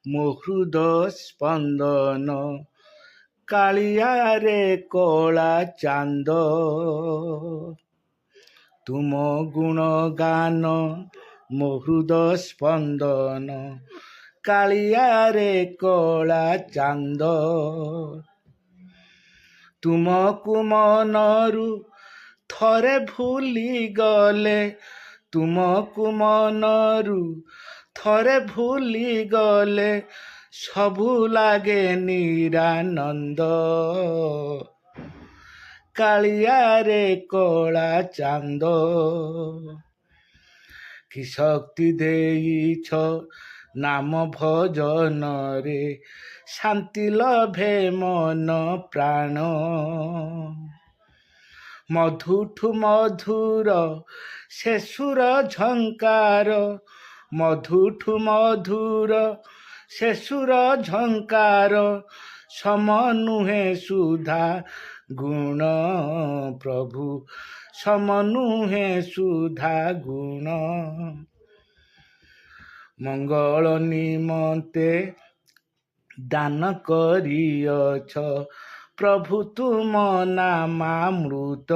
ମୋ ହୃଦ ସ୍ପନ୍ଦନ। କାଳିଆରେ କଳା ଚାନ୍ଦ, ତୁମ ଗୁଣ ଗାନ ମୋ ହୃଦ ସ୍ପନ୍ଦନ। କାଳିଆରେ କଳା ଚାନ୍ଦ, ତୁମକୁ ମନରୁ ଥରେ ଭୁଲି ଗଲେ, ତୁମକୁ ମନରୁ ଥରେ ଭୁଲି ଗଲେ, ସବୁ ଲାଗେ ନିରାନନ୍ଦ। କାଳିଆରେ କଳା ଚାନ୍ଦ, କି ଶକ୍ତି ଦେଇଛ ନାମ ଭଜନରେ, ଶାନ୍ତି ଲଭେ ମନ ପ୍ରାଣ। ମଧୁଠୁ ମଧୁର ସେ ସୁର ଝଙ୍କାର, ମଧୁଠୁ ମଧୁର ସେ ସୁର ଝଙ୍କାର, ସମ ନୁହେଁ ସୁଧା ଗୁଣ ପ୍ରଭୁ, ସମ ନୁହେଁ ସୁଧା ଗୁଣ। ମଙ୍ଗଳ ନିମନ୍ତେ ଦାନ କରିଅଛ, ପ୍ରଭୁ ତୁମ ନାମାମୃତ।